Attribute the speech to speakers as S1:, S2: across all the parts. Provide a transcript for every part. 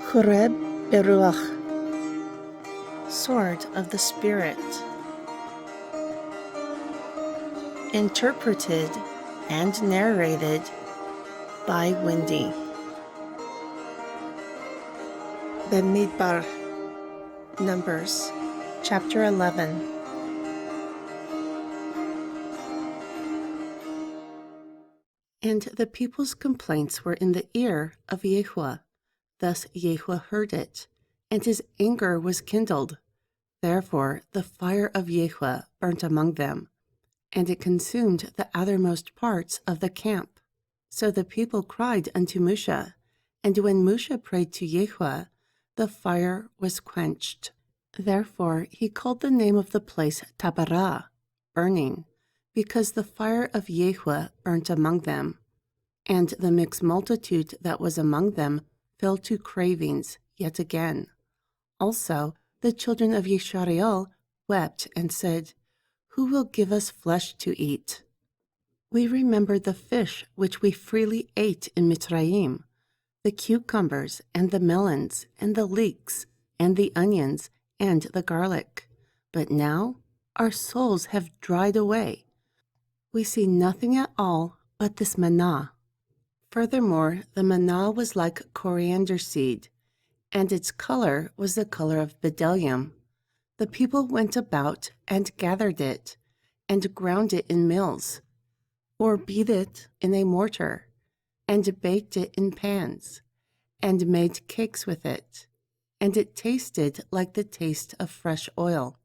S1: Choreb Beruach, Sword of the Spirit. Interpreted and narrated by Wendy. BeMidbar, Numbers, Chapter 11. And the people's complaints were in the ear of Yahuwah. Thus Yahuwah heard it, and his anger was kindled. Therefore the fire of Yahuwah burnt among them, and it consumed the outermost parts of the camp. So the people cried unto Moshe, and when Moshe prayed to Yahuwah, the fire was quenched. Therefore he called the name of the place Taberah, burning, because the fire of Yahuwah burnt among them. And the mixed multitude that was among them fell to cravings yet again. Also the children of Jashari'al wept and said, Who will give us flesh to eat? We remembered the fish which we freely ate in Mitzrayim, the cucumbers and the melons and the leeks and the onions and the garlic. But now our souls have dried away. We see nothing at all but this manna. Furthermore, the manna was like coriander seed, and its color was the color of bdellium. The people went about and gathered it, and ground it in mills, or beat it in a mortar, and baked it in pans, and made cakes with it. And it tasted like the taste of fresh oil.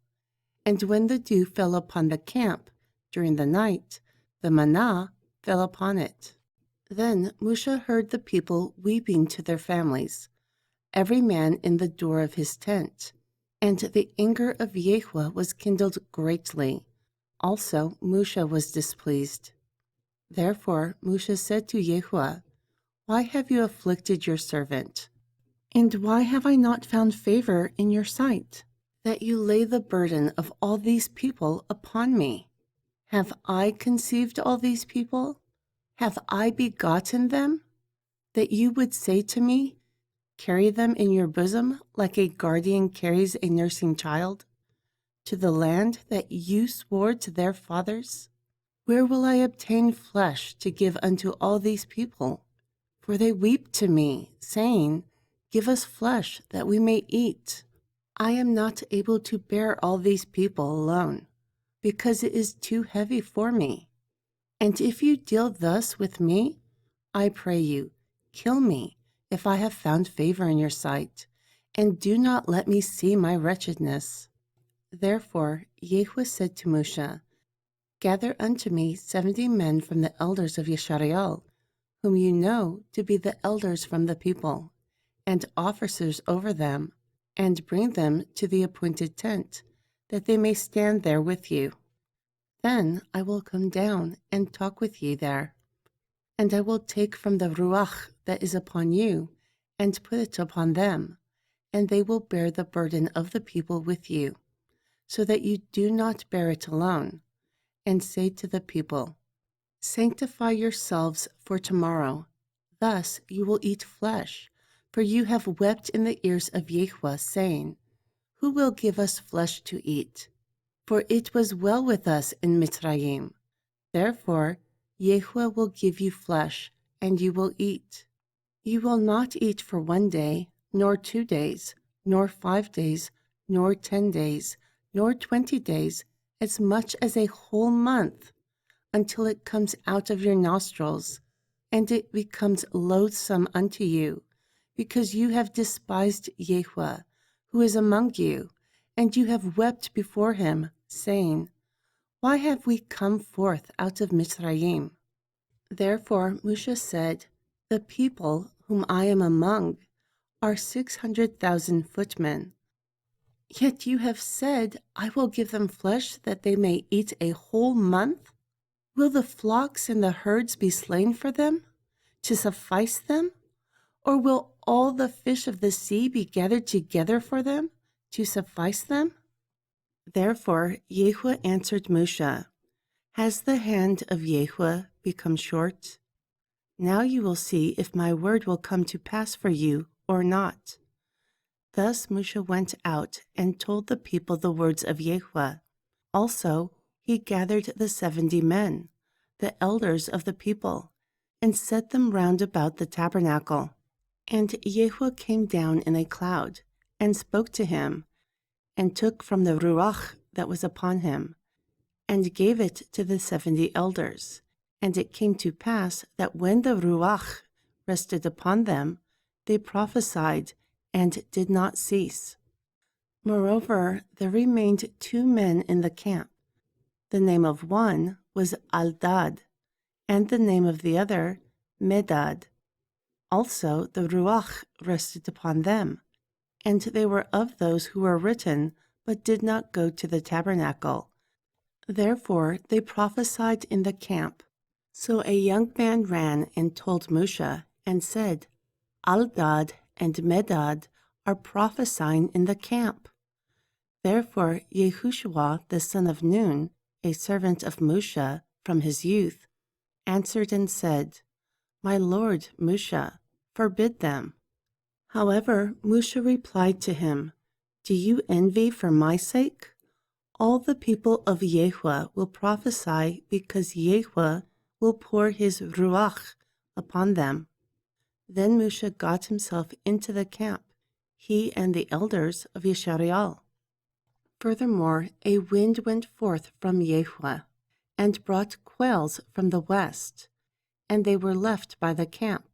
S1: And when the dew fell upon the camp during the night, the manna fell upon it. Then Moshe heard the people weeping to their families, every man in the door of his tent. And the anger of Yahuwah was kindled greatly. Also Moshe was displeased. Therefore Moshe said to Yahuwah, Why have you afflicted your servant? And why have I not found favor in your sight, that you lay the burden of all these people upon me? Have I conceived all these people? Have I begotten them? That you would say to me, Carry them in your bosom like a guardian carries a nursing child, to the land that you swore to their fathers? Where will I obtain flesh to give unto all these people? For they weep to me, saying, Give us flesh that we may eat. I am not able to bear all these people alone, because it is too heavy for me. And if you deal thus with me, I pray you, kill me, if I have found favor in your sight, and do not let me see my wretchedness. Therefore Yahuwah said to Moshe, Gather unto me 70 men from the elders of Jashari'al, whom you know to be the elders from the people, and officers over them, and bring them to the appointed tent, that they may stand there with you. Then I will come down and talk with you there. And I will take from the ruach that is upon you, and put it upon them, and they will bear the burden of the people with you, so that you do not bear it alone. And say to the people, Sanctify yourselves for tomorrow. Thus you will eat flesh, for you have wept in the ears of Yahuwah, saying, Who will give us flesh to eat? For it was well with us in Mitzrayim. Therefore Yahuwah will give you flesh, and you will eat. You will not eat for 1 day, nor 2 days, nor 5 days, nor 10 days, nor 20 days, as much as a whole month, until it comes out of your nostrils, and it becomes loathsome unto you, because you have despised Yahuwah, who is among you, and you have wept before him, saying, Why have we come forth out of Mitzrayim? Therefore Moshe said, The people whom I am among are 600,000 footmen. Yet you have said, I will give them flesh that they may eat a whole month? Will the flocks and the herds be slain for them, to suffice them? Or will all the fish of the sea be gathered together for them, to suffice them? Therefore Yahuwah answered Moshe, Has the hand of Yahuwah become short? Now you will see if my word will come to pass for you or not. Thus Moshe went out and told the people the words of Yahuwah. Also, he gathered the 70 men, the elders of the people, and set them round about the tabernacle. And Yahuwah came down in a cloud, and spoke to him, and took from the Ruach that was upon him, and gave it to the 70 elders. And it came to pass that when the Ruach rested upon them, they prophesied, and did not cease. Moreover, there remained 2 men in the camp. The name of one was Aldad, and the name of the other Medad. Also the Ruach rested upon them, and they were of those who were written, but did not go to the tabernacle. Therefore they prophesied in the camp. So a young man ran and told Moshe, and said, Aldad and Medad are prophesying in the camp. Therefore Yehoshua the son of Nun, a servant of Moshe from his youth, answered and said, My lord Moshe, forbid them. However, Moshe replied to him, Do you envy for my sake? All the people of Yahuwah will prophesy, because Yahuwah will pour his Ruach upon them. Then Moshe got himself into the camp, he and the elders of Jashari'al. Furthermore, a wind went forth from Yahuwah, and brought quails from the west, and they were left by the camp,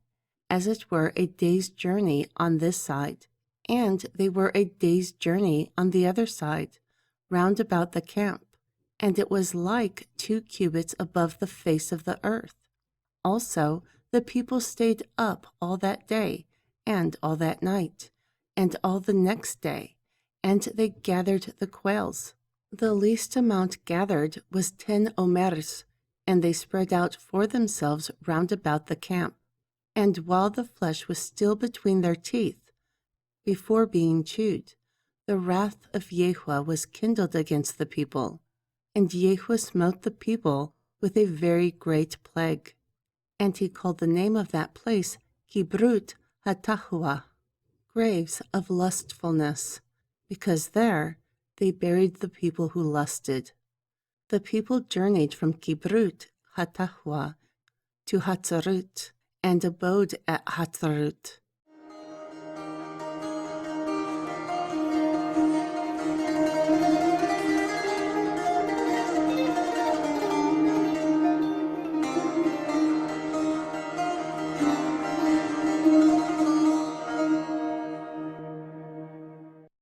S1: as it were a day's journey on this side, and they were a day's journey on the other side, round about the camp, and it was like 2 cubits above the face of the earth. Also the people stayed up all that day, and all that night, and all the next day, and they gathered the quails. The least amount gathered was 10 omers, and they spread out for themselves round about the camp. And while the flesh was still between their teeth, before being chewed, the wrath of Yahuwah was kindled against the people, and Yahuwah smote the people with a very great plague. And he called the name of that place Kibrut Hatahuah, graves of lustfulness, because there they buried the people who lusted. The people journeyed from Kibrut Hatahuah to Hatzarut, and abode at Hatzarut.